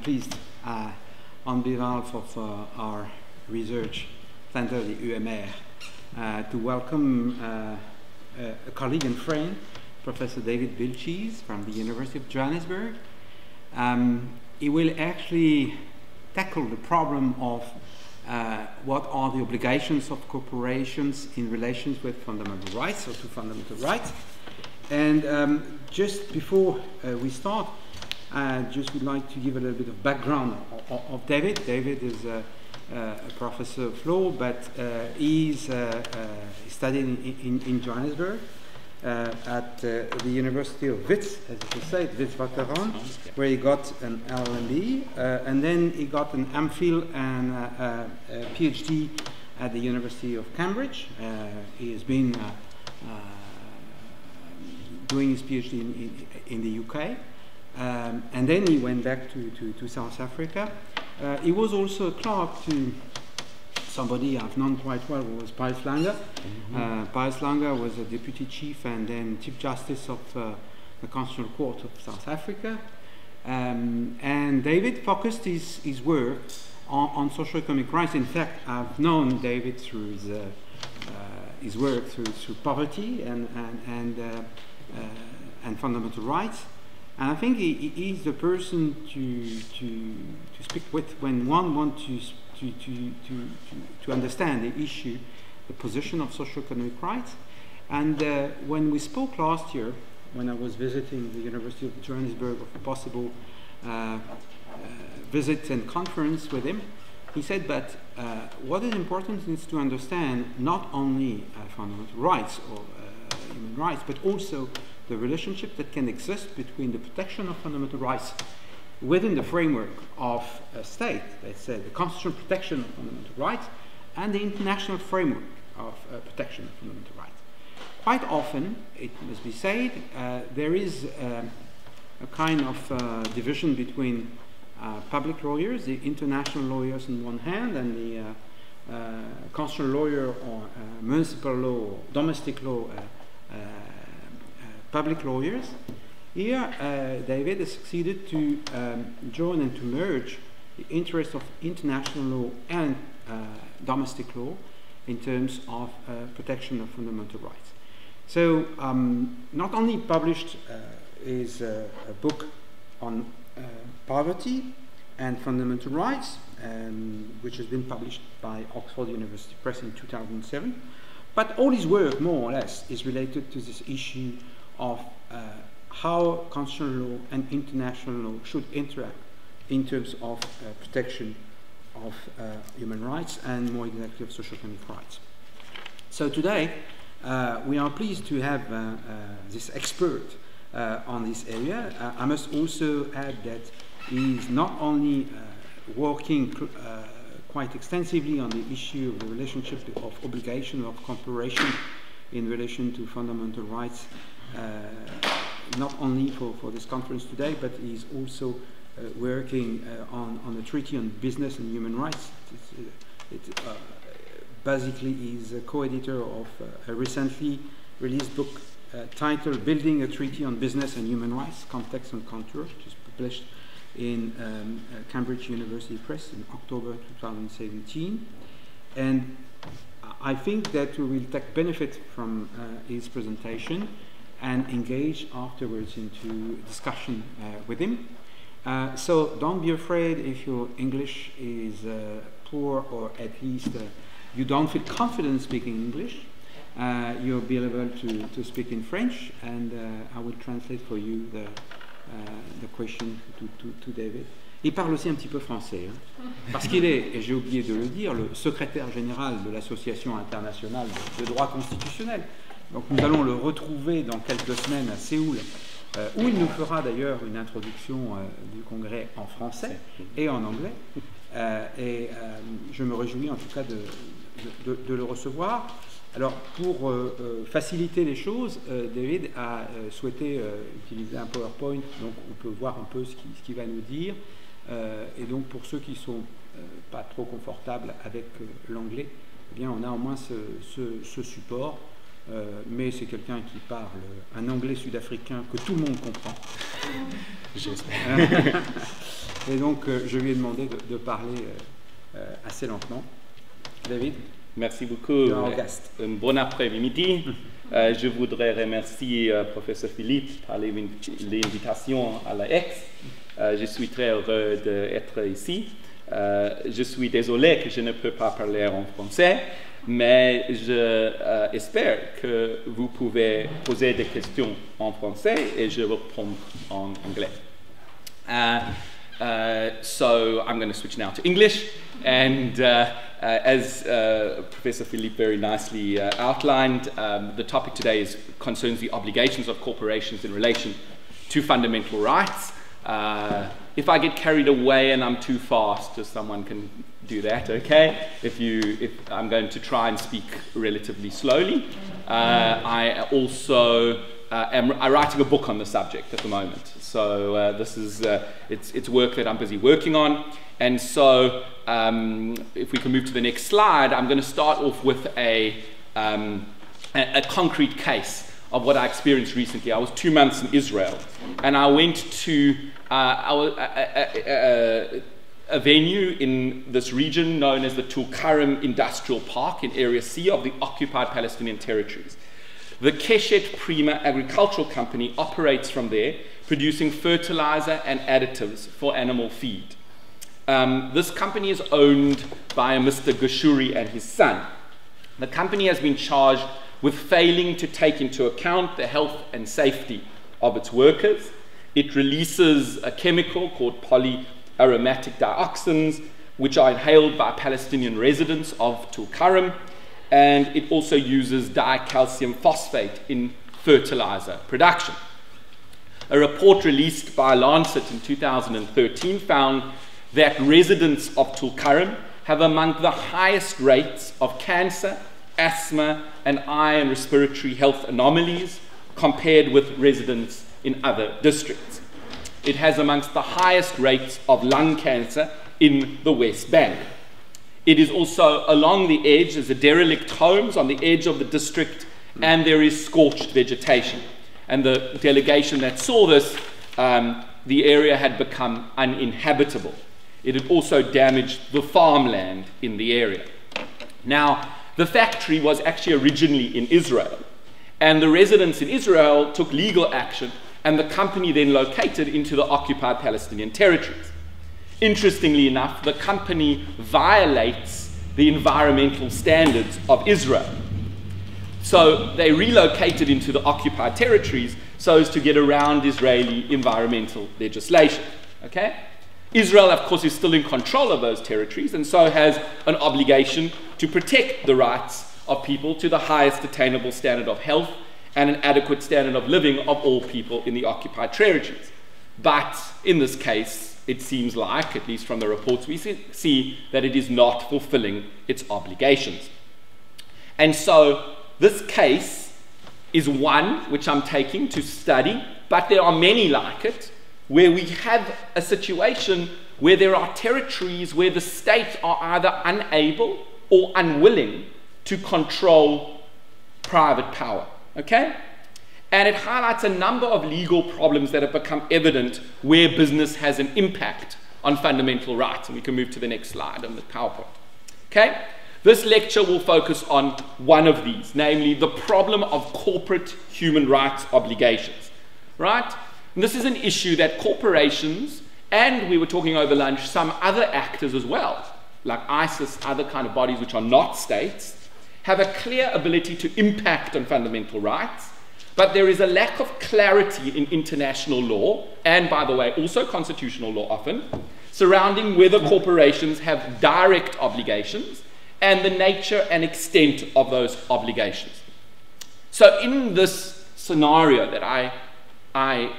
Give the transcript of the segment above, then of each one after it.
pleased, on behalf of our research center, the UMR, to welcome a colleague and friend, Professor David Bilchitz from the University of Johannesburg. He will actually tackle the problem of what are the obligations of corporations in relations with fundamental rights, or to fundamental rights. And just before we start, I just would like to give a little bit of background of David. David is a professor of law, but he's studying in Johannesburg at the University of Wits, as you say, Witwatersrand, where he got an LLB, and then he got an MPhil and a PhD at the University of Cambridge. He has been doing his PhD in the UK, and then he went back to South Africa. He was also a clerk to somebody I've known quite well, who was Pius Langer. Pius Langer was a deputy chief and then chief justice of the Constitutional Court of South Africa. And David focused his work on socio-economic rights. In fact, I've known David through his work through poverty and fundamental rights. And I think he's the person to speak with when one wants to understand the issue, the position of socio-economic rights. And when we spoke last year, when I was visiting the University of Johannesburg of a possible visit and conference with him, he said that what is important is to understand not only fundamental rights or human rights, but also the relationship that can exist between the protection of fundamental rights within the framework of a state, let's say the constitutional protection of fundamental rights, and the international framework of protection of fundamental rights. Quite often, it must be said, there is a kind of division between public lawyers, the international lawyers on one hand, and the constitutional lawyer or municipal law, or domestic law public lawyers. Here, David has succeeded to join and to merge the interests of international law and domestic law in terms of protection of fundamental rights. So, not only published is a book on poverty and fundamental rights, which has been published by Oxford University Press in 2007, but all his work, more or less, is related to this issue of how constitutional law and international law should interact in terms of protection of human rights and more exactly of socio-economic rights. So today we are pleased to have this expert on this area. I must also add that he is not only working quite extensively on the issue of the relationship of obligation of cooperation in relation to fundamental rights, not only for this conference today, but he's also working on a treaty on business and human rights. Basically, he's a co-editor of a recently released book titled Building a Treaty on Business and Human Rights, Context and Contour, which is published in Cambridge University Press in October 2017. And I think that we will take benefit from his presentation and engage afterwards into discussion with him. So don't be afraid if your English is poor, or at least you don't feel confident speaking English. You'll be able to speak in French, and I will translate for you the question to David. Il parle aussi un petit peu français, hein, parce qu'il est, et j'ai oublié de le dire, le secrétaire général de l'Association internationale de droit constitutionnel. Donc nous allons le retrouver dans quelques semaines à Séoul, où il nous fera d'ailleurs une introduction du congrès en français et en anglais. Et je me réjouis en tout cas de le recevoir. Alors pour faciliter les choses, David a souhaité utiliser un PowerPoint, donc on peut voir un peu ce qu'il va nous dire. Et donc pour ceux qui ne sont pas trop confortables avec l'anglais, eh bien on a au moins ce support mais c'est quelqu'un qui parle un anglais sud-africain que tout le monde comprend. J'espère. Et donc, je lui ai demandé de parler assez lentement. David? Merci beaucoup. Un bon après-midi. Je voudrais remercier Professeur Philippe pour l'invitation à la Ex. Je suis très heureux d'être ici. Je suis désolé que je ne peux pas parler en français, mais j'espère que vous pouvez poser des questions en français et je réponds en anglais. So I'm going to switch now to English, and as Professor Philippe very nicely outlined, the topic today concerns the obligations of corporations in relation to fundamental rights. If I get carried away and I'm too fast, just someone can do that, okay? If I'm going to try and speak relatively slowly. I also am writing a book on the subject at the moment, so this is it's work that I'm busy working on. And so, if we can move to the next slide, I'm going to start off with a concrete case of what I experienced recently. I was 2 months in Israel, and I went to a venue in this region known as the Tulkarem Industrial Park in Area C of the occupied Palestinian territories. The Keshet Prima Agricultural Company operates from there, producing fertilizer and additives for animal feed. This company is owned by a Mr. Gashuri and his son. The company has been charged with failing to take into account the health and safety of its workers. It releases a chemical called polyaromatic dioxins, which are inhaled by Palestinian residents of Tulkarem, and it also uses dicalcium phosphate in fertilizer production. A report released by Lancet in 2013 found that residents of Tulkarem have among the highest rates of cancer, asthma, and eye and respiratory health anomalies compared with residents in other districts. It has amongst the highest rates of lung cancer in the West Bank. It is also along the edge, there's a derelict homes on the edge of the district, and there is scorched vegetation. And the delegation that saw this, the area had become uninhabitable. It had also damaged the farmland in the area. Now, the factory was actually originally in Israel, and the residents in Israel took legal action, and the company then located into the occupied Palestinian territories. Interestingly enough, the company violates the environmental standards of Israel. So they relocated into the occupied territories so as to get around Israeli environmental legislation. Okay? Israel, of course, is still in control of those territories and so has an obligation to protect the rights of people to the highest attainable standard of health and an adequate standard of living of all people in the occupied territories. But in this case, it seems like, at least from the reports we see, that it is not fulfilling its obligations. And so this case is one which I'm taking to study, but there are many like it, where we have a situation where there are territories where the state are either unable or unwilling to control private power. Okay? And it highlights a number of legal problems that have become evident where business has an impact on fundamental rights. And we can move to the next slide on the PowerPoint. Okay? This lecture will focus on one of these, namely the problem of corporate human rights obligations. Right? And this is an issue that corporations, and we were talking over lunch, some other actors as well, like ISIS, other kind of bodies which are not states, have a clear ability to impact on fundamental rights, but there is a lack of clarity in international law, and by the way, also constitutional law often, surrounding whether corporations have direct obligations and the nature and extent of those obligations. So in this scenario that I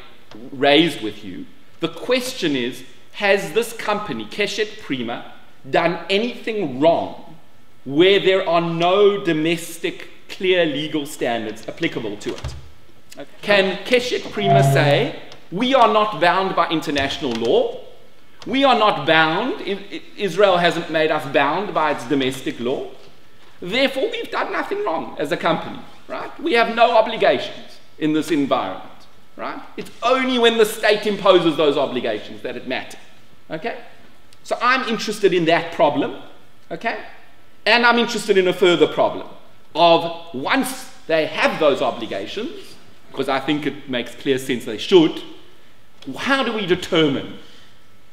raised with you, the question is, has this company, Keshet Prima, done anything wrong where there are no domestic clear legal standards applicable to it? Can Keshet Prima say, we are not bound by international law, we are not bound, Israel hasn't made us bound by its domestic law, therefore we've done nothing wrong as a company? right? We have no obligations in this environment, right? It's only when the state imposes those obligations that it matters, okay? So I'm interested in that problem, okay? And I'm interested in a further problem of once they have those obligations, because I think it makes clear sense they should, how do we determine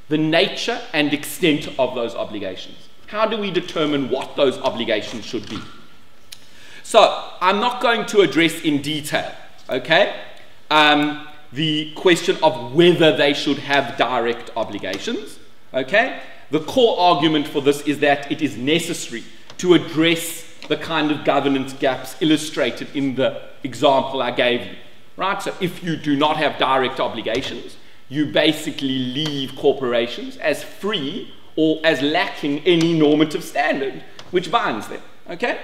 the nature and extent of those obligations? How do we determine what those obligations should be? So I'm not going to address in detail, okay, the question of whether they should have direct obligations, okay? The core argument for this is that it is necessary to address the kind of governance gaps illustrated in the example I gave you, right? So if you do not have direct obligations, you basically leave corporations as free or as lacking any normative standard which binds them, okay?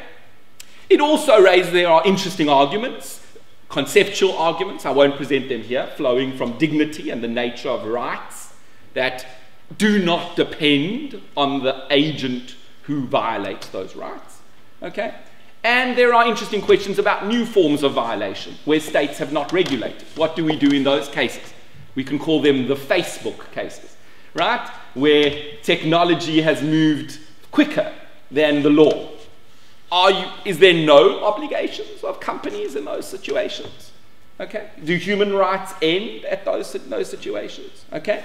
It also raises, there are interesting arguments, conceptual arguments, I won't present them here, flowing from dignity and the nature of rights that do not depend on the agent who violates those rights, okay? And there are interesting questions about new forms of violation where states have not regulated. What do we do in those cases? We can call them the Facebook cases, right? Where technology has moved quicker than the law. Is there no obligations of companies in those situations? Okay? Do human rights end at those situations? Okay?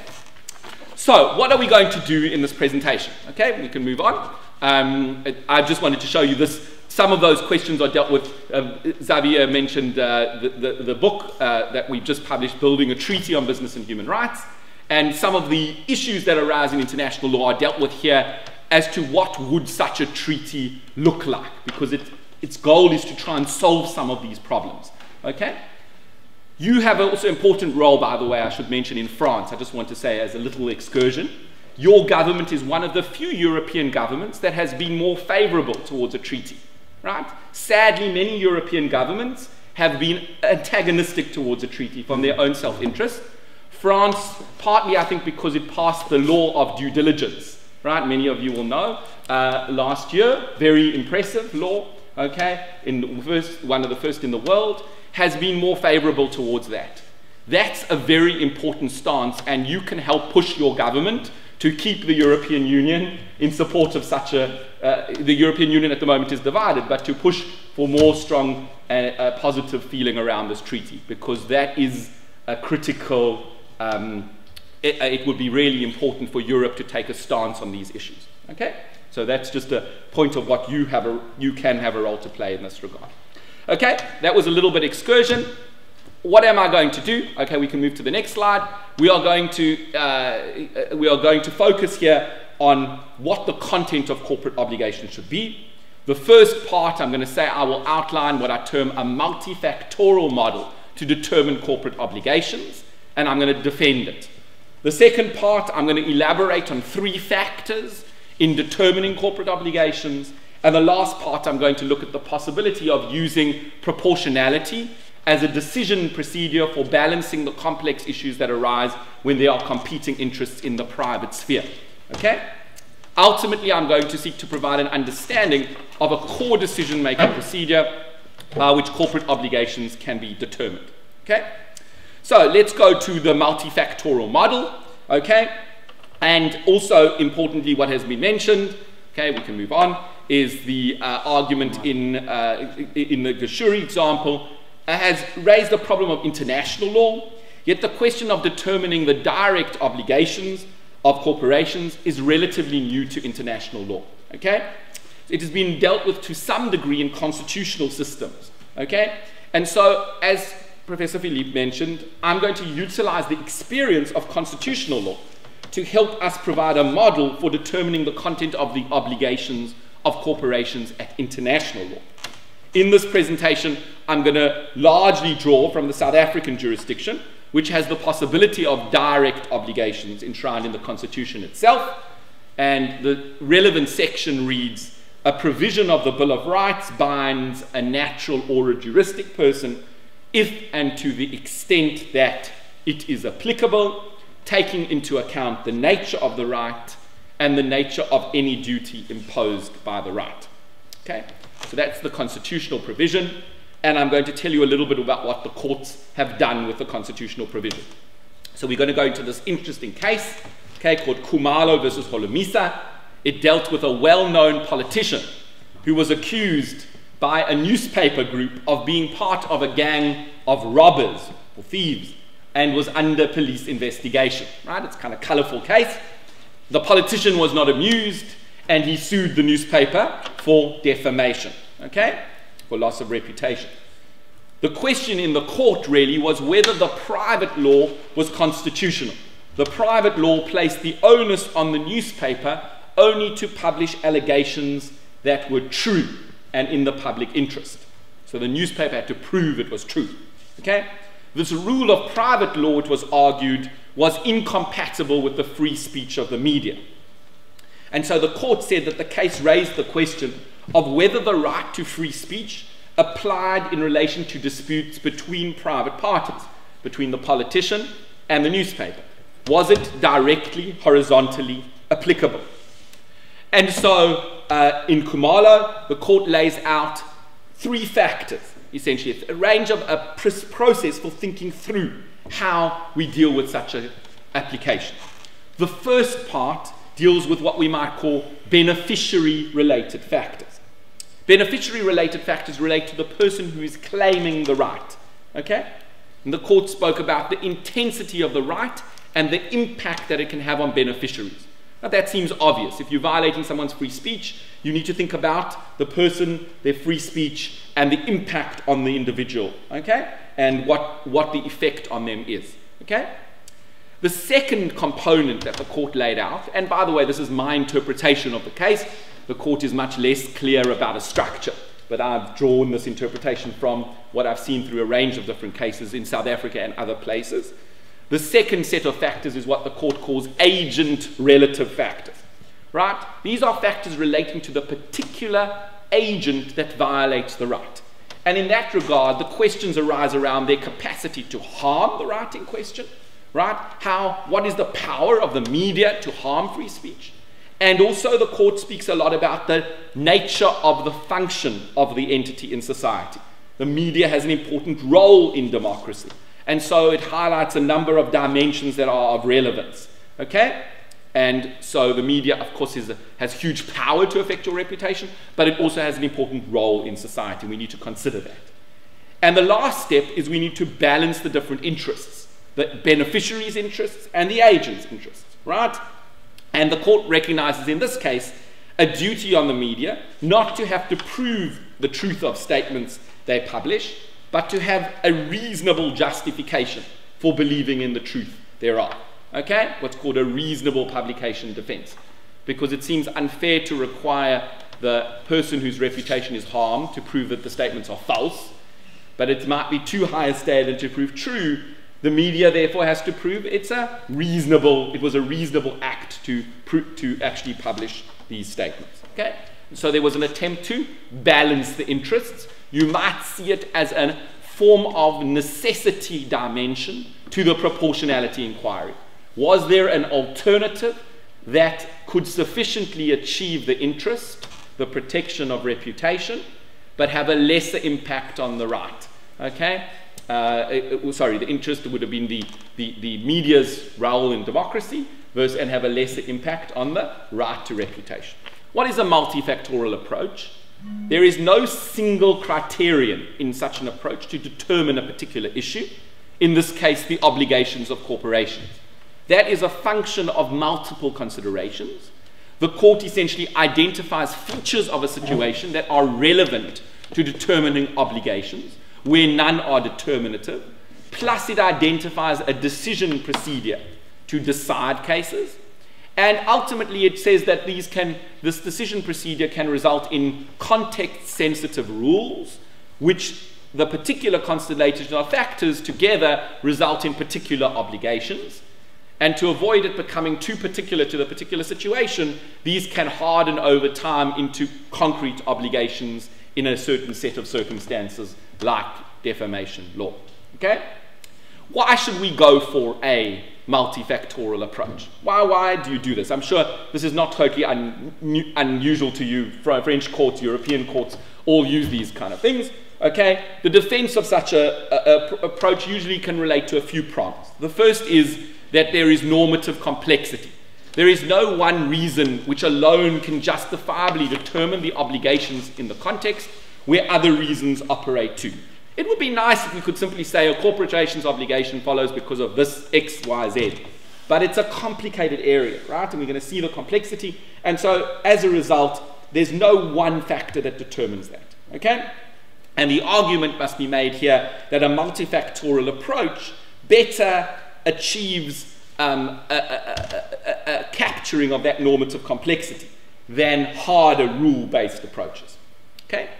So, what are we going to do in this presentation? Okay, we can move on. I just wanted to show you this. Some of those questions are dealt with. Xavier mentioned the book that we've just published, Building a Treaty on Business and Human Rights. And some of the issues that arise in international law are dealt with here as to what would such a treaty look like, because its goal is to try and solve some of these problems. Okay? You have also an important role, by the way, I should mention, in France. I just want to say as a little excursion. Your government is one of the few European governments that has been more favorable towards a treaty. Right? Sadly, many European governments have been antagonistic towards a treaty from their own self-interest. France, partly I think because it passed the law of due diligence, right? Many of you will know. Last year, very impressive law, okay? One of the first in the world, has been more favorable towards that. That's a very important stance, and you can help push your government to keep the European Union in support of such a, the European Union at the moment is divided, but to push for more strong positive feeling around this treaty, because that is a critical, it would be really important for Europe to take a stance on these issues, okay? So that's just a point of what you can have a role to play in this regard. Okay, that was a little bit excursion. What am I going to do? Okay, we can move to the next slide. We are going to focus here on what the content of corporate obligations should be. The first part, I'm going to say I will outline what I term a multifactorial model to determine corporate obligations, and I'm going to defend it. The second part, I'm going to elaborate on 3 factors in determining corporate obligations. And the last part, I'm going to look at the possibility of using proportionality as a decision procedure for balancing the complex issues that arise when there are competing interests in the private sphere. Okay? Ultimately, I'm going to seek to provide an understanding of a core decision-making procedure by which corporate obligations can be determined. Okay? So let's go to the multifactorial model. Okay? And also, importantly, what has been mentioned, okay, we can move on, is the argument in the Gashuri example has raised the problem of international law, yet the question of determining the direct obligations of corporations is relatively new to international law, okay? It has been dealt with to some degree in constitutional systems, okay? And so, as Professor Philippe mentioned, I'm going to utilize the experience of constitutional law to help us provide a model for determining the content of the obligations of corporations at international law. In this presentation, I'm going to largely draw from the South African jurisdiction, which has the possibility of direct obligations enshrined in the Constitution itself. And the relevant section reads, a provision of the Bill of Rights binds a natural or a juristic person if and to the extent that it is applicable, taking into account the nature of the right and the nature of any duty imposed by the right. Okay? So that's the constitutional provision. and I'm going to tell you a little bit about what the courts have done with the constitutional provision. So we're going to go into this interesting case, okay, called Khumalo versus Holomisa. It dealt with a well-known politician who was accused by a newspaper group of being part of a gang of robbers or thieves and was under police investigation, right? It's kind of colourful case. The politician was not amused and he sued the newspaper for defamation, okay, for loss of reputation. The question in the court really was whether the private law was constitutional. The private law placed the onus on the newspaper only to publish allegations that were true and in the public interest. So the newspaper had to prove it was true. Okay? This rule of private law, it was argued, was incompatible with the free speech of the media. And so the court said that the case raised the question of whether the right to free speech applied in relation to disputes between private parties, between the politician and the newspaper. Was it directly, horizontally applicable? And so in Khumalo, the court lays out three factors, essentially. It's a range of a process for thinking through how we deal with such an application. The first part deals with what we might call beneficiary-related factors. Beneficiary-related factors relate to the person who is claiming the right. Okay? And the court spoke about the intensity of the right and the impact that it can have on beneficiaries. Now that seems obvious. If you're violating someone's free speech, you need to think about the person, their free speech, and the impact on the individual, okay? And what the effect on them is, okay? The second component that the court laid out, and by the way, this is my interpretation of the case. The court is much less clear about a structure, but I've drawn this interpretation from what I've seen through a range of different cases in South Africa and other places. The second set of factors is what the court calls agent-relative factors, right? These are factors relating to the particular agent that violates the right. And in that regard, the questions arise around their capacity to harm the right in question, right? What is the power of the media to harm free speech? And also the court speaks a lot about the nature of the function of the entity in society. The media has an important role in democracy. And so it highlights a number of dimensions that are of relevance, okay? And so the media, of course, has huge power to affect your reputation, but it also has an important role in society. We need to consider that. And the last step is we need to balance the different interests, the beneficiaries' interests and the agent's interests, right? And the court recognizes in this case a duty on the media not to have to prove the truth of statements they publish, but to have a reasonable justification for believing in the truth thereof. Okay? What's called a reasonable publication defense. Because it seems unfair to require the person whose reputation is harmed to prove that the statements are false, but it might be too high a standard to prove true. The media therefore has to prove it was a reasonable act to actually publish these statements. Okay? So there was an attempt to balance the interests. You might see it as a form of necessity dimension to the proportionality inquiry. Was there an alternative that could sufficiently achieve the interest, the protection of reputation, but have a lesser impact on the right? Okay? The interest would have been the media's role in democracy and have a lesser impact on the right to reputation. What is a multifactorial approach? There is no single criterion in such an approach to determine a particular issue, in this case the obligations of corporations. That is a function of multiple considerations. The court essentially identifies features of a situation that are relevant to determining obligations, where none are determinative, plus it identifies a decision procedure to decide cases, and ultimately it says that this decision procedure can result in context-sensitive rules, which the particular constellation of factors together result in particular obligations. And to avoid it becoming too particular to the particular situation, these can harden over time into concrete obligations in a certain set of circumstances, like defamation law. Okay? Why should we go for a multifactorial approach? Why do you do this? I'm sure this is not totally unusual to you. French courts, European courts all use these kind of things. Okay, the defense of such a approach usually can relate to a few prongs. The first is that there is normative complexity. There is no one reason which alone can justifiably determine the obligations in the context where other reasons operate too. It would be nice if we could simply say a corporation's obligation follows because of this X, Y, Z. But it's a complicated area, right? And we're going to see the complexity. And so, as a result, there's no one factor that determines that, okay? And the argument must be made here that a multifactorial approach better achieves a capturing of that normative complexity than harder rule-based approaches, okay?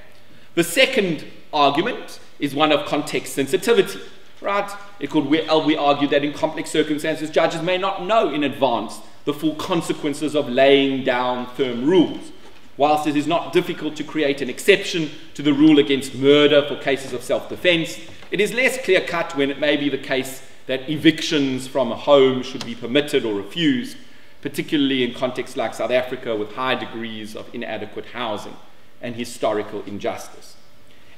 The second argument is one of context sensitivity, right? It could be argued that in complex circumstances, judges may not know in advance the full consequences of laying down firm rules. Whilst it is not difficult to create an exception to the rule against murder for cases of self-defense, it is less clear-cut when it may be the case that evictions from a home should be permitted or refused, particularly in contexts like South Africa with high degrees of inadequate housing and historical injustice.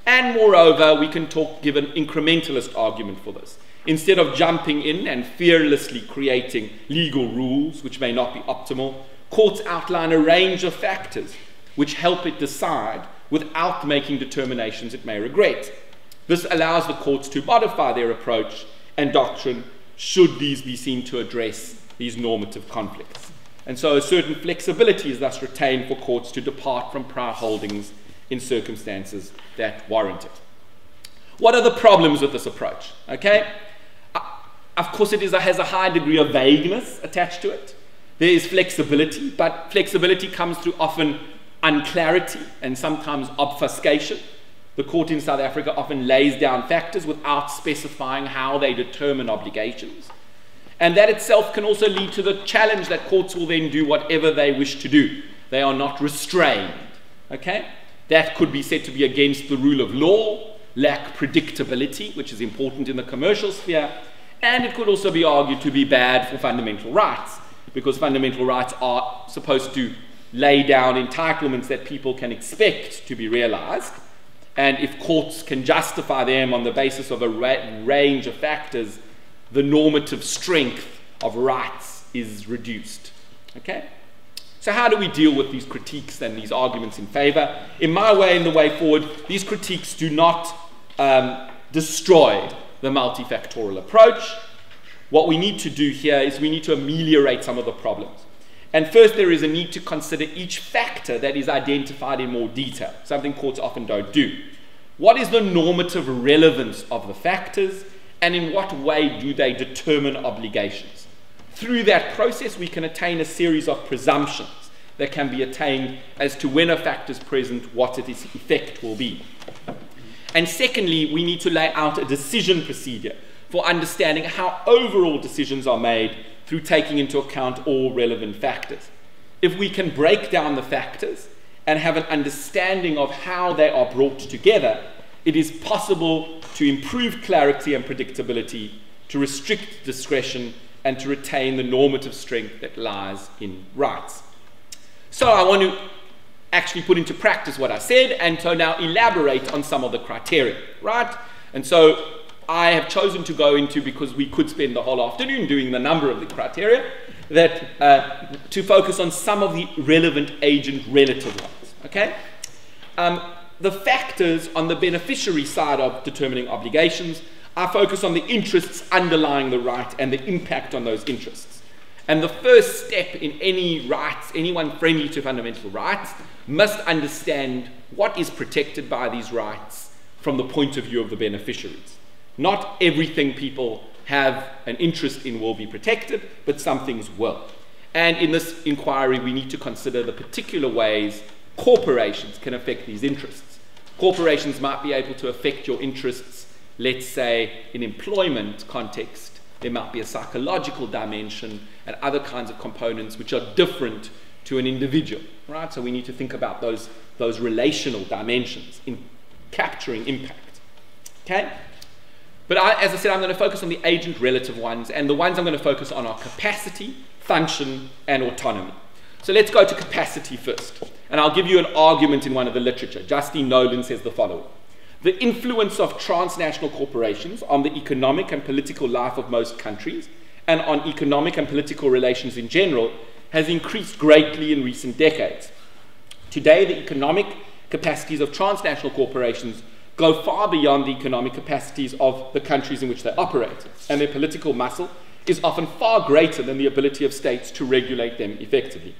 And moreover, we can give an incrementalist argument for this. Instead of jumping in and fearlessly creating legal rules which may not be optimal, courts outline a range of factors which help it decide without making determinations it may regret. This allows the courts to modify their approach and doctrine should these be seen to address these normative conflicts. And so a certain flexibility is thus retained for courts to depart from prior holdings in circumstances that warrant it. What are the problems with this approach? Okay, of course it has a high degree of vagueness attached to it. There is flexibility, but flexibility comes through often unclarity and sometimes obfuscation. The court in South Africa often lays down factors without specifying how they determine obligations. And that itself can also lead to the challenge that courts will then do whatever they wish to do. They are not restrained. Okay? That could be said to be against the rule of law, lack predictability, which is important in the commercial sphere, and it could also be argued to be bad for fundamental rights, because fundamental rights are supposed to lay down entitlements that people can expect to be realized. And if courts can justify them on the basis of a range of factors, the normative strength of rights is reduced. Okay? So how do we deal with these critiques and these arguments in favor? In my way, in the way forward, these critiques do not destroy the multifactorial approach. What we need to do here is we need to ameliorate some of the problems. And first, there is a need to consider each factor that is identified in more detail, something courts often don't do. What is the normative relevance of the factors, and in what way do they determine obligations? Through that process, we can attain a series of presumptions that can be attained as to when a factor is present, what its effect will be. And secondly, we need to lay out a decision procedure for understanding how overall decisions are made through taking into account all relevant factors. If we can break down the factors and have an understanding of how they are brought together, it is possible to improve clarity and predictability, to restrict discretion, and to retain the normative strength that lies in rights. So I want to actually put into practice what I said, and to now elaborate on some of the criteria, right? And so I have chosen to go into, because we could spend the whole afternoon doing the number of the criteria, that to focus on some of the relevant agent relative ones, okay? The factors on the beneficiary side of determining obligations are focused on the interests underlying the right and the impact on those interests. And the first step in any rights, anyone friendly to fundamental rights, must understand what is protected by these rights from the point of view of the beneficiaries. Not everything people have an interest in will be protected, but some things will. And in this inquiry, we need to consider the particular ways corporations can affect these interests. Corporations might be able to affect your interests, let's say, in employment context. There might be a psychological dimension and other kinds of components which are different to an individual, right? So we need to think about those relational dimensions in capturing impact, okay? But as I said, I'm going to focus on the agent relative ones, and the ones I'm going to focus on are capacity, function, and autonomy. So let's go to capacity first. And I'll give you an argument in one of the literature. Justine Nolan says the following. The influence of transnational corporations on the economic and political life of most countries and on economic and political relations in general has increased greatly in recent decades. Today, the economic capacities of transnational corporations go far beyond the economic capacities of the countries in which they operate, and their political muscle is often far greater than the ability of states to regulate them effectively.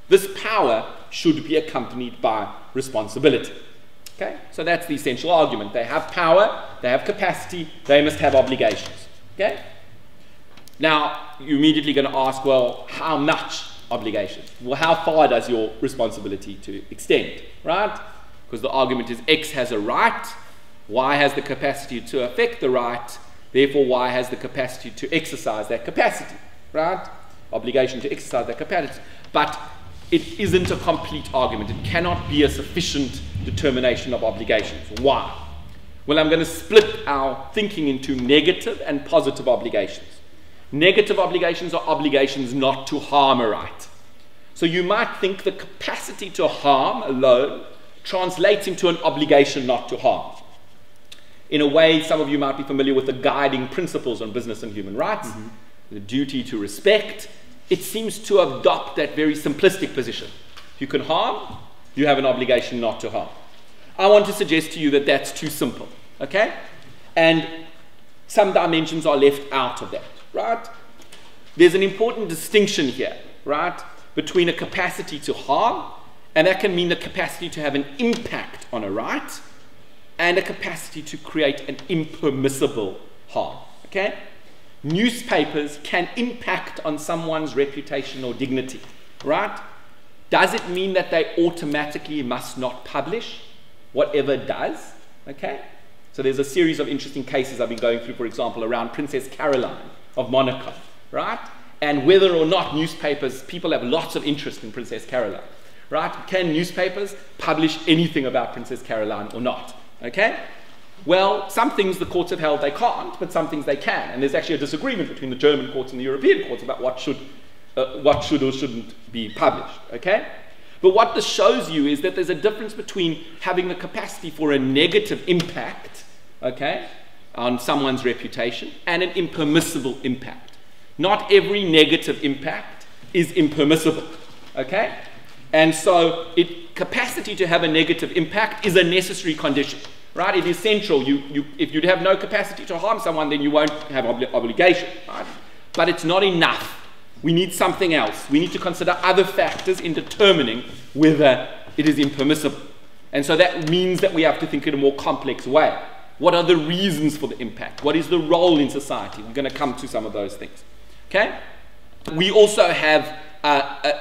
This power should be accompanied by responsibility. Okay? So that's the essential argument. They have power, they have capacity, they must have obligations. Okay? Now, you're immediately going to ask, well, how much obligation? Well, how far does your responsibility to extend, right? Because the argument is X has a right, Y has the capacity to affect the right, therefore Y has the capacity to exercise that capacity, right? Obligation to exercise that capacity. But it isn't a complete argument. It cannot be a sufficient determination of obligations. Why? Well, I'm going to split our thinking into negative and positive obligations. Negative obligations are obligations not to harm a right. So you might think the capacity to harm alone translates into an obligation not to harm. In a way, some of you might be familiar with the guiding principles on business and human rights, the duty to respect. It seems to adopt that very simplistic position. If you can harm, you have an obligation not to harm. I want to suggest to you that that's too simple, okay? And some dimensions are left out of that, right? There's an important distinction here, right, between a capacity to harm, and that can mean the capacity to have an impact on a right, and a capacity to create an impermissible harm, okay? Newspapers can impact on someone's reputation or dignity, right? Does it mean that they automatically must not publish whatever does, okay? So there's a series of interesting cases I've been going through, for example, around Princess Caroline of Monaco, right? And whether or not newspapers, people have lots of interest in Princess Caroline, right? Can newspapers publish anything about Princess Caroline or not, okay? Well, some things the courts have held they can't, but some things they can. And there's actually a disagreement between the German courts and the European courts about what should or shouldn't be published, okay? But what this shows you is that there's a difference between having the capacity for a negative impact, okay, on someone's reputation and an impermissible impact. Not every negative impact is impermissible, okay? And so capacity to have a negative impact is a necessary condition. Right? It is central. If you have no capacity to harm someone, then you won't have obligation. Right? But it's not enough. We need something else. We need to consider other factors in determining whether it is impermissible. And so that means that we have to think in a more complex way. What are the reasons for the impact? What is the role in society? We're going to come to some of those things. Okay? We also have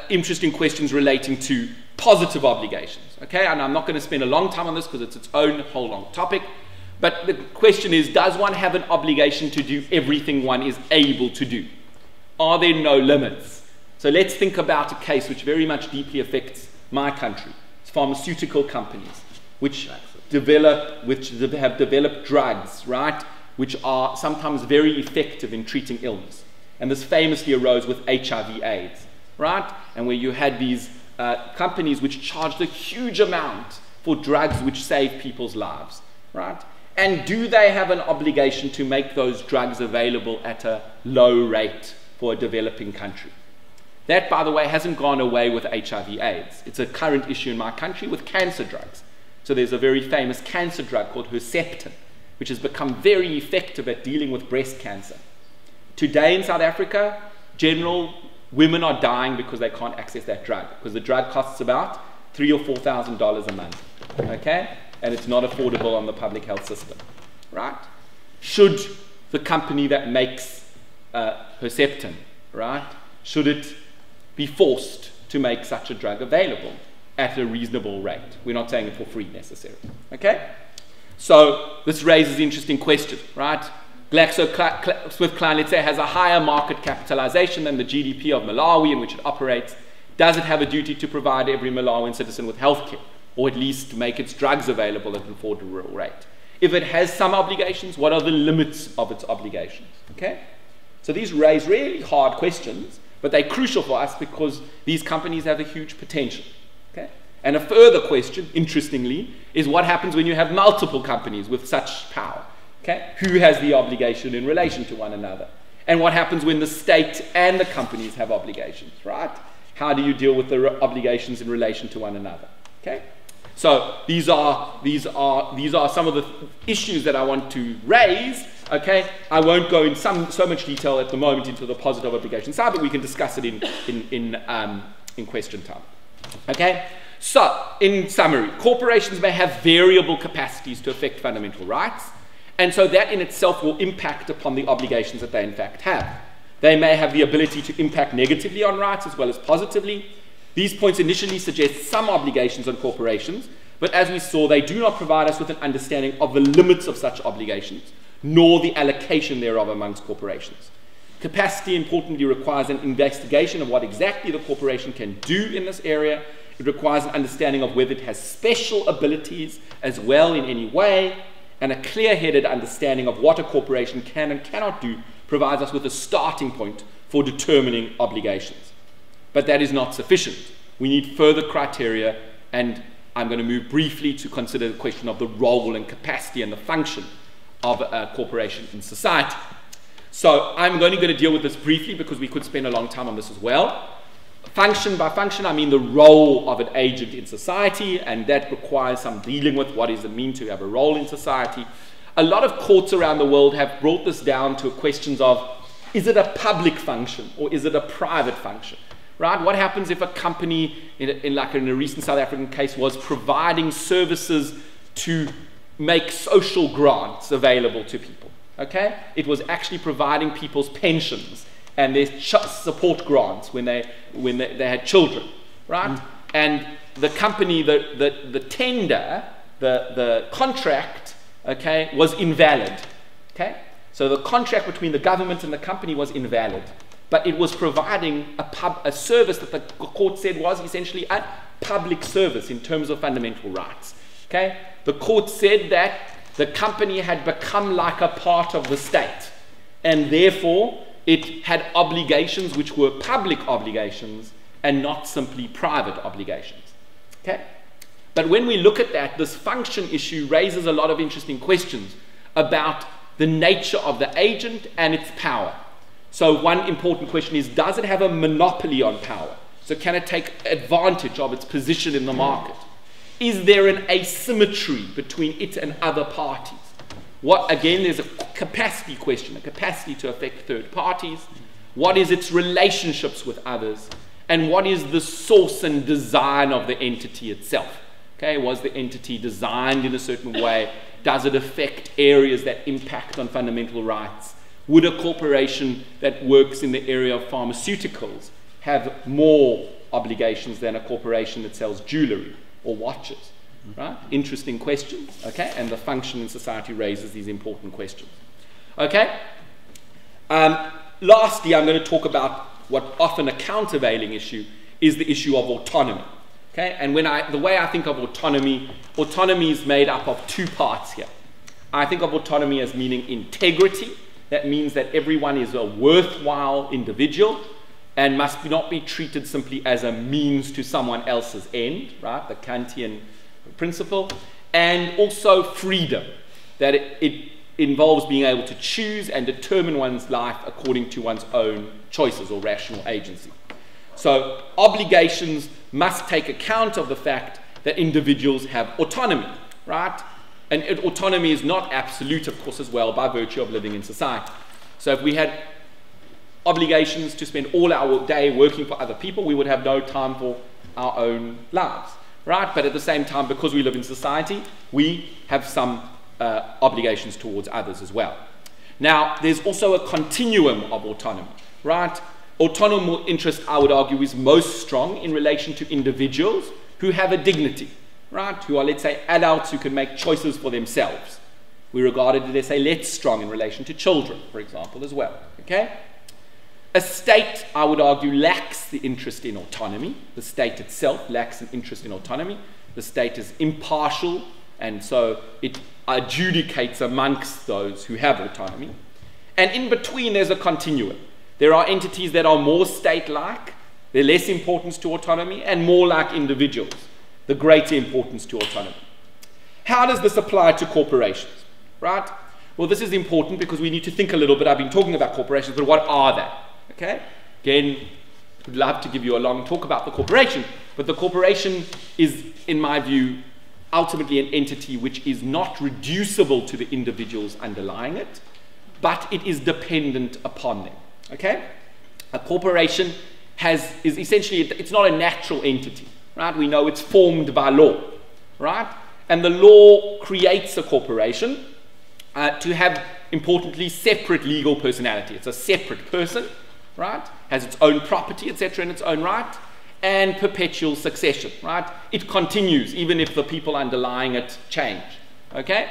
interesting questions relating to positive obligations, okay? And I'm not going to spend a long time on this because it's its own whole long topic. But the question is, does one have an obligation to do everything one is able to do? Are there no limits? So let's think about a case which very much deeply affects my country. It's pharmaceutical companies which have developed drugs, right, which are sometimes very effective in treating illness. And this famously arose with HIV/AIDS, right? And where you had these companies which charged a huge amount for drugs which save people's lives, right? And do they have an obligation to make those drugs available at a low rate for a developing country? That, by the way, hasn't gone away with HIV/AIDS. It's a current issue in my country with cancer drugs. So there's a very famous cancer drug called Herceptin, which has become very effective at dealing with breast cancer. Today in South Africa, women are dying because they can't access that drug, because the drug costs about $3,000 or $4,000 a month, okay? And it's not affordable on the public health system, right? Should the company that makes Herceptin, right, should it be forced to make such a drug available at a reasonable rate? We're not saying it for free necessarily, okay? So this raises interesting questions, right? GlaxoSmithKline, let's say, has a higher market capitalization than the GDP of Malawi in which it operates. Does it have a duty to provide every Malawian citizen with healthcare, or at least make its drugs available at an affordable rate? If it has some obligations, what are the limits of its obligations? Okay? So these raise really hard questions, but they're crucial for us because these companies have a huge potential. Okay? And a further question, interestingly, is what happens when you have multiple companies with such power? Okay? Who has the obligation in relation to one another? And what happens when the state and the companies have obligations, right? How do you deal with the obligations in relation to one another? Okay? So these are some of the issues that I want to raise. Okay? I won't go in so much detail at the moment into the positive obligation side, but we can discuss it in question time. Okay? So, in summary, corporations may have variable capacities to affect fundamental rights, and so that in itself will impact upon the obligations that they in fact have. They may have the ability to impact negatively on rights as well as positively. These points initially suggest some obligations on corporations, but as we saw, they do not provide us with an understanding of the limits of such obligations, nor the allocation thereof amongst corporations. Capacity, importantly, requires an investigation of what exactly the corporation can do in this area. It requires an understanding of whether it has special abilities as well in any way, and a clear-headed understanding of what a corporation can and cannot do provides us with a starting point for determining obligations. But that is not sufficient. We need further criteria, and I'm going to move briefly to consider the question of the role and capacity and the function of a corporation in society. So I'm only going to deal with this briefly because we could spend a long time on this as well. Function by function, I mean the role of an agent in society, and that requires some dealing with what does it mean to have a role in society. A lot of courts around the world have brought this down to questions of, is it a public function or is it a private function? Right? What happens if a company, like in a recent South African case, was providing services to make social grants available to people? Okay? It was actually providing people's pensions and their support grants when they had children, right? And the company, the tender, the contract, okay, was invalid, okay? So the contract between the government and the company was invalid, but it was providing a service that the court said was essentially a public service in terms of fundamental rights, okay? The court said that the company had become like a part of the state, and therefore it had obligations which were public obligations and not simply private obligations. Okay? But when we look at that, this function issue raises a lot of interesting questions about the nature of the agent and its power. So one important question is, does it have a monopoly on power? So can it take advantage of its position in the market? Is there an asymmetry between it and other parties? Again, there's a capacity question, a capacity to affect third parties. What is its relationships with others? And what is the source and design of the entity itself? Okay, was the entity designed in a certain way? Does it affect areas that impact on fundamental rights? Would a corporation that works in the area of pharmaceuticals have more obligations than a corporation that sells jewelry or watches? Right? Interesting questions, okay? And the function in society raises these important questions. Okay? Lastly, I'm going to talk about what often a countervailing issue is the issue of autonomy. Okay? And the way I think of autonomy is made up of two parts here. I think of autonomy as meaning integrity. That means that everyone is a worthwhile individual and must not be treated simply as a means to someone else's end, right? The Kantian principle. And also freedom, that it involves being able to choose and determine one's life according to one's own choices or rational agency. So obligations must take account of the fact that individuals have autonomy, right? And autonomy is not absolute, of course, as well, by virtue of living in society. So if we had obligations to spend all our day working for other people, we would have no time for our own lives, right? But at the same time, because we live in society, we have some obligations towards others as well. Now, there's also a continuum of autonomy, right? Autonomous interest, I would argue, is most strong in relation to individuals who have a dignity, right? Who are, let's say, adults who can make choices for themselves. We regard it, let's say, less strong in relation to children, for example, as well, okay? A state, I would argue, lacks the interest in autonomy. The state itself lacks an interest in autonomy. The state is impartial, and so it adjudicates amongst those who have autonomy. And in between, there's a continuum. There are entities that are more state-like, they're less importance to autonomy, and more like individuals. the greater importance to autonomy. How does this apply to corporations, right? Well, this is important because we need to think a little bit. I've been talking about corporations, but what are they? Okay? Again, I'd love to give you a long talk about the corporation, but the corporation is, in my view, ultimately an entity which is not reducible to the individuals underlying it, but it is dependent upon them. Okay? A corporation is essentially, it's not a natural entity, right? We know it's formed by law, right? And the law creates a corporation to have, importantly, separate legal personality. It's a separate person, right? Has its own property, etc., in its own right, and perpetual succession, right? It continues even if the people underlying it change, okay?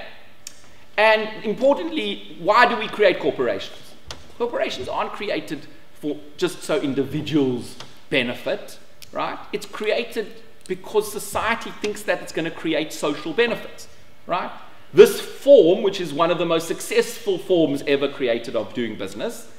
And importantly, why do we create corporations? Corporations aren't created for just so individuals benefit, right? It's created because society thinks that it's going to create social benefits, right? This form, which is one of the most successful forms ever created of doing business,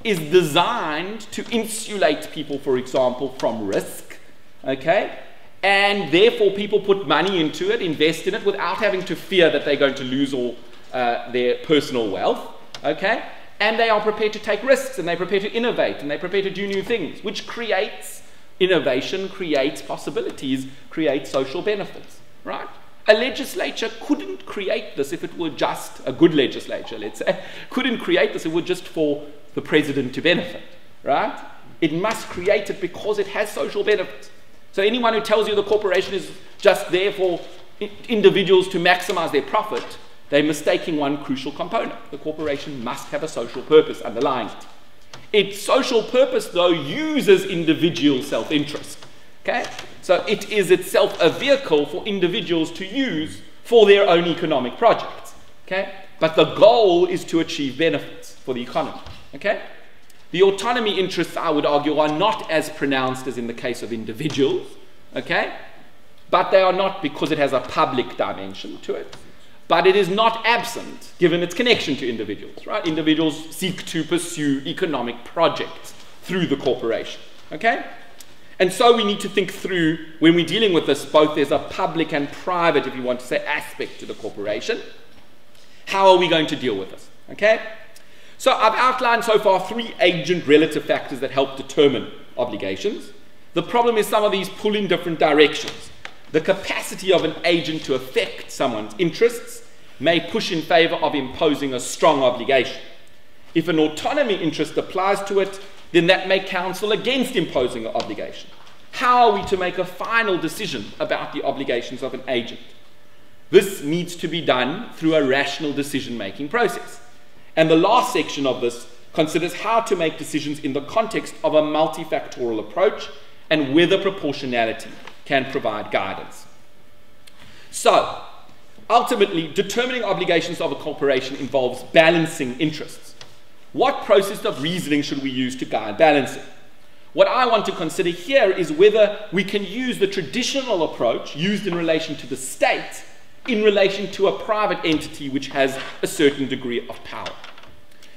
is designed to insulate people, for example, from risk, okay? And therefore people put money into it, invest in it, without having to fear that they're going to lose all their personal wealth, okay? And they are prepared to take risks, and they're prepared to innovate, and they're prepared to do new things, which creates innovation, creates possibilities, creates social benefits, right? A legislature couldn't create this if it were just a good legislature, let's say. Couldn't create this if it were just for the president to benefit, right? It must create it because it has social benefits. So anyone who tells you the corporation is just there for individuals to maximize their profit, they're mistaking one crucial component. The corporation must have a social purpose underlying it. Its social purpose, though, uses individual self-interest, okay? So it is itself a vehicle for individuals to use for their own economic projects, okay? But the goal is to achieve benefits for the economy, okay? The autonomy interests, I would argue, are not as pronounced as in the case of individuals, okay? But they are not because it has a public dimension to it. But it is not absent, given its connection to individuals, right? Individuals seek to pursue economic projects through the corporation, okay? And so we need to think through, when we're dealing with this, both there's a public and private, if you want to say, aspect to the corporation. How are we going to deal with this, okay? So I've outlined so far 3 agent relative factors that help determine obligations. The problem is some of these pull in different directions. The capacity of an agent to affect someone's interests may push in favor of imposing a strong obligation. If an autonomy interest applies to it, then that may counsel against imposing an obligation. How are we to make a final decision about the obligations of an agent? This needs to be done through a rational decision-making process. And the last section of this considers how to make decisions in the context of a multifactorial approach and whether proportionality can provide guidance. So, ultimately, determining obligations of a corporation involves balancing interests. What process of reasoning should we use to guide balancing? What I want to consider here is whether we can use the traditional approach used in relation to the state in relation to a private entity which has a certain degree of power.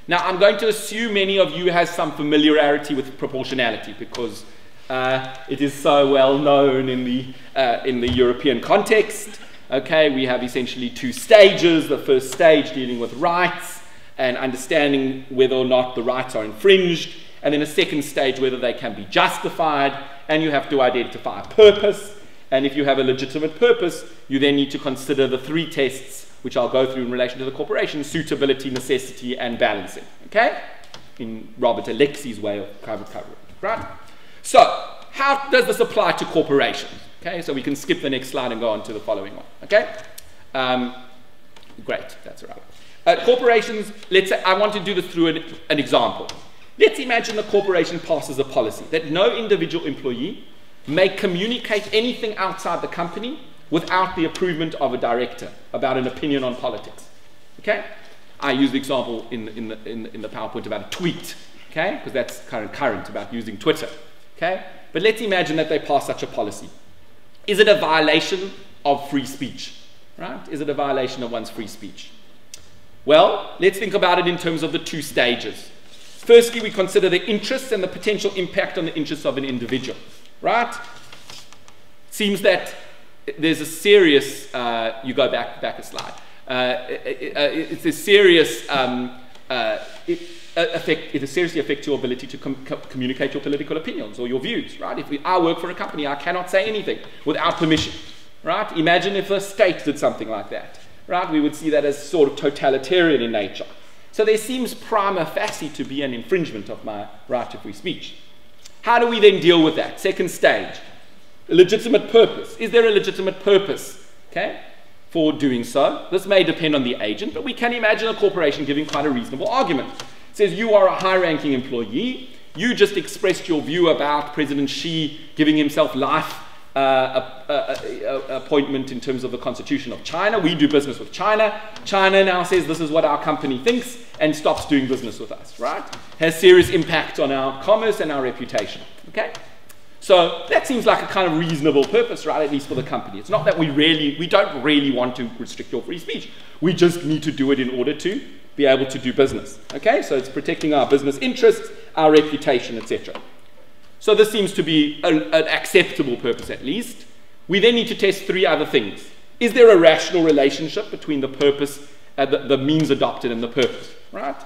Now, I'm going to assume many of you have some familiarity with proportionality because it is so well known in the European context. Okay, we have essentially 2 stages. The first stage dealing with rights and understanding whether or not the rights are infringed, and then a second stage whether they can be justified, and you have to identify a purpose. And if you have a legitimate purpose, you then need to consider the 3 tests, which I'll go through in relation to the corporation: suitability, necessity, and balancing. Okay, in Robert Alexi's way of covering, right? So, how does this apply to corporations? Okay, so we can skip the next slide and go on to the following one. Okay, great, that's all right. Corporations, let's say, I want to do this through an example. Let's imagine the corporation passes a policy that no individual employee may communicate anything outside the company without the approval of a director about an opinion on politics. Okay, I use the example in the PowerPoint about a tweet. Okay, because that's current about using Twitter. Okay, but let's imagine that they pass such a policy. Is it a violation of free speech? Right? Is it a violation of one's free speech? Well, let's think about it in terms of the 2 stages. Firstly, we consider the interests and the potential impact on the interests of an individual. Right? Seems that there's a serious, you go back a slide, it's a serious it seriously affects your ability to communicate your political opinions or your views, right? If I work for a company, I cannot say anything without permission, right? Imagine if the state did something like that, right? We would see that as sort of totalitarian in nature. So there seems prima facie to be an infringement of my right to free speech. How do we then deal with that? Second stage, a legitimate purpose. Is there a legitimate purpose, okay, for doing so? This may depend on the agent, but we can imagine a corporation giving quite a reasonable argument. It says you are a high-ranking employee, you just expressed your view about President Xi giving himself life appointment in terms of the Constitution of China. We do business with China. China now says this is what our company thinks and stops doing business with us, right? Has serious impact on our commerce and our reputation, okay? So that seems like a kind of reasonable purpose, right, at least for the company. It's not that we don't really want to restrict your free speech. We just need to do it in order to be able to do business, okay? So it's protecting our business interests, our reputation, etc. So this seems to be an acceptable purpose at least. We then need to test three other things. Is there a rational relationship between the purpose, the means adopted and the purpose, right?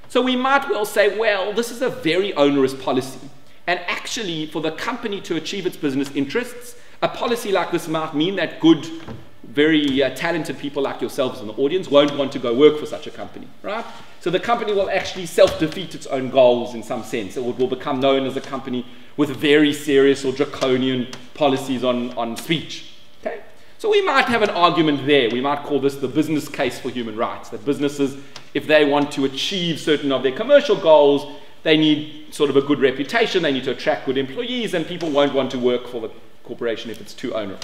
So we might well say, well, this is a very onerous policy. And actually, for the company to achieve its business interests, a policy like this might mean that good, very talented people like yourselves in the audience won't want to go work for such a company, right? So the company will actually self-defeat its own goals in some sense. It will become known as a company with very serious or draconian policies on speech, okay? So we might have an argument there. We might call this the business case for human rights, that businesses, if they want to achieve certain of their commercial goals, they need sort of a good reputation, they need to attract good employees, and people won't want to work for the corporation if it's too onerous.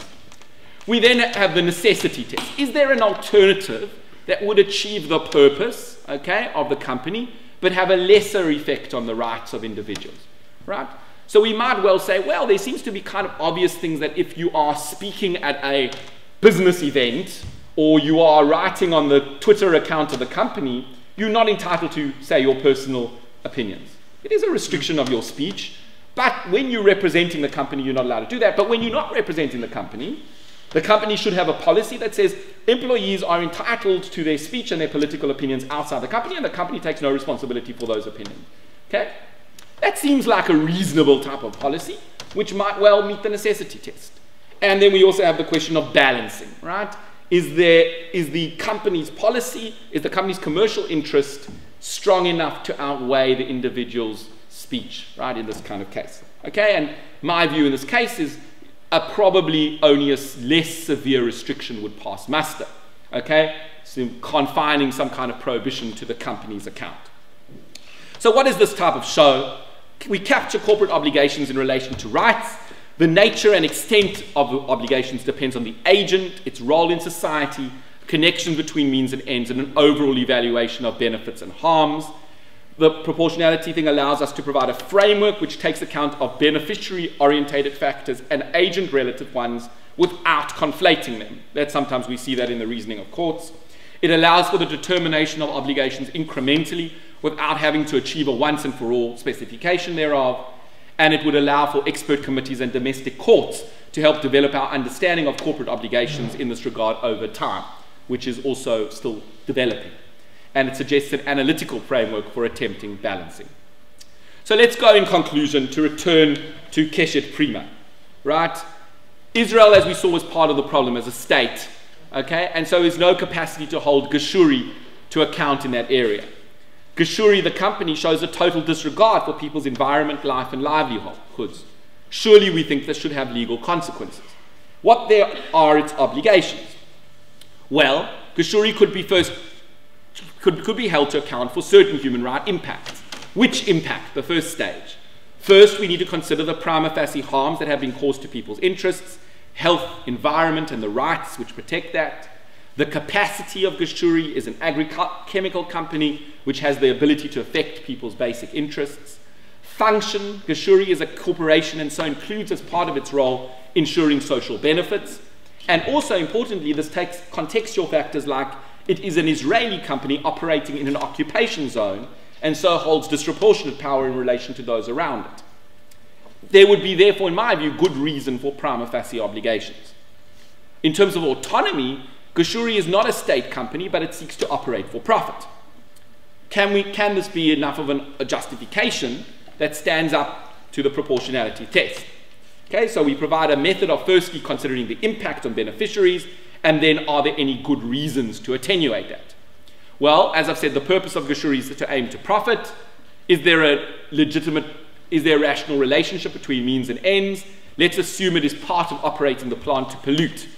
We then have the necessity test. Is there an alternative that would achieve the purpose, okay, of the company, but have a lesser effect on the rights of individuals, right? So we might well say, well, there seems to be kind of obvious things that if you are speaking at a business event or you are writing on the Twitter account of the company, you're not entitled to say your personal opinions. It is a restriction of your speech, but when you're representing the company, you're not allowed to do that. But when you're not representing the company should have a policy that says employees are entitled to their speech and their political opinions outside the company, and the company takes no responsibility for those opinions. Okay? That seems like a reasonable type of policy, which might well meet the necessity test. And then we also have the question of balancing, right? Is the company's policy, is the company's commercial interest strong enough to outweigh the individual's speech, right, in this kind of case? Okay, and my view in this case is probably only a less severe restriction would pass muster, okay, so confining some kind of prohibition to the company's account. So what is this type of show? We capture corporate obligations in relation to rights. The nature and extent of the obligations depends on the agent, its role in society, connection between means and ends, and an overall evaluation of benefits and harms. The proportionality thing allows us to provide a framework which takes account of beneficiary-orientated factors and agent-relative ones without conflating them. Sometimes we see that in the reasoning of courts. It allows for the determination of obligations incrementally without having to achieve a once-and-for-all specification thereof. And it would allow for expert committees and domestic courts to help develop our understanding of corporate obligations in this regard over time, which is also still developing. And it suggests an analytical framework for attempting balancing. So let's go in conclusion to return to Keshet Prima, right? Israel, as we saw, was part of the problem as a state, okay? And so there's no capacity to hold Geshuri to account in that area. Geshuri, the company, shows a total disregard for people's environment, life, and livelihoods. Surely we think this should have legal consequences. What there are its obligations? Well, Geshuri could be held to account for certain human right impacts. Which impact? The first stage. First, we need to consider the prima facie harms that have been caused to people's interests, health, environment, and the rights which protect that. The capacity of Geshuri is an agrochemical company which has the ability to affect people's basic interests. Function, Geshuri is a corporation and so includes as part of its role ensuring social benefits. And also importantly, this takes contextual factors like it is an Israeli company operating in an occupation zone and so holds disproportionate power in relation to those around it. There would be therefore, in my view, good reason for prima facie obligations. In terms of autonomy, Gashuri is not a state company, but it seeks to operate for profit. Can this be enough of a justification that stands up to the proportionality test? Okay, so we provide a method of firstly considering the impact on beneficiaries, and then are there any good reasons to attenuate that? Well, as I've said, the purpose of Gashuri is to aim to profit. Is there a rational relationship between means and ends? Let's assume it is part of operating the plant to pollute.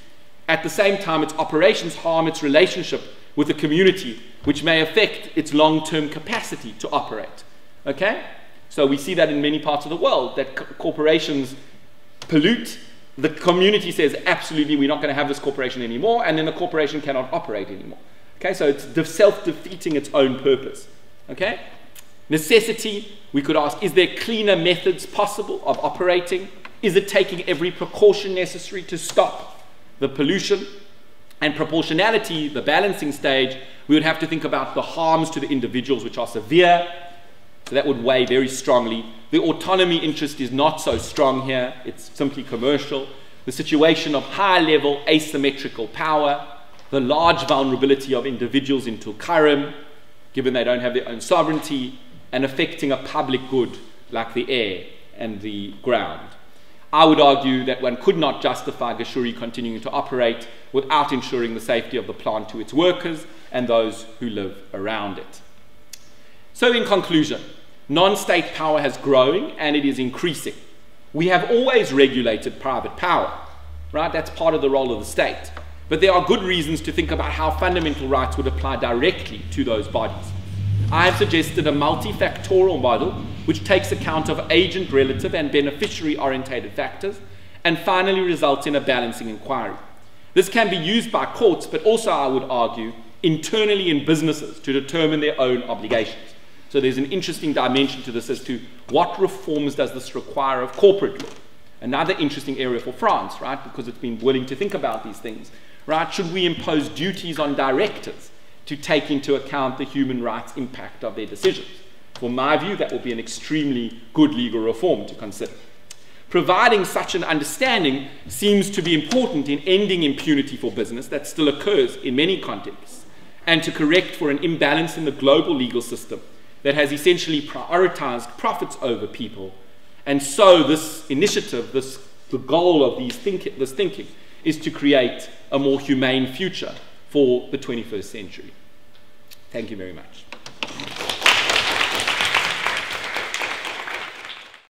At the same time, its operations harm its relationship with the community, which may affect its long-term capacity to operate. Okay? So we see that in many parts of the world, that corporations pollute. The community says, absolutely, we're not going to have this corporation anymore, and then the corporation cannot operate anymore. Okay? So it's self-defeating its own purpose. Okay? Necessity, we could ask, is there cleaner methods possible of operating? Is it taking every precaution necessary to stop the pollution? And proportionality, the balancing stage, we would have to think about the harms to the individuals, which are severe. So that would weigh very strongly. The autonomy interest is not so strong here. It's simply commercial. The situation of high-level asymmetrical power, the large vulnerability of individuals in Tulkarem, given they don't have their own sovereignty, and affecting a public good like the air and the ground. I would argue that one could not justify Gashuri continuing to operate without ensuring the safety of the plant to its workers and those who live around it. So in conclusion, non-state power has grown and it is increasing. We have always regulated private power, right? That's part of the role of the state. But there are good reasons to think about how fundamental rights would apply directly to those bodies. I have suggested a multifactorial model which takes account of agent, relative, and beneficiary-orientated factors, and finally results in a balancing inquiry. This can be used by courts, but also, I would argue, internally in businesses to determine their own obligations. So there's an interesting dimension to this as to what reforms does this require of corporate law. Another interesting area for France, right, because it's been willing to think about these things, right? Should we impose duties on directors to take into account the human rights impact of their decisions? From my view, that will be an extremely good legal reform to consider. Providing such an understanding seems to be important in ending impunity for business that still occurs in many contexts, and to correct for an imbalance in the global legal system that has essentially prioritized profits over people. And so this initiative, the goal of this thinking, is to create a more humane future for the 21st century. Thank you very much.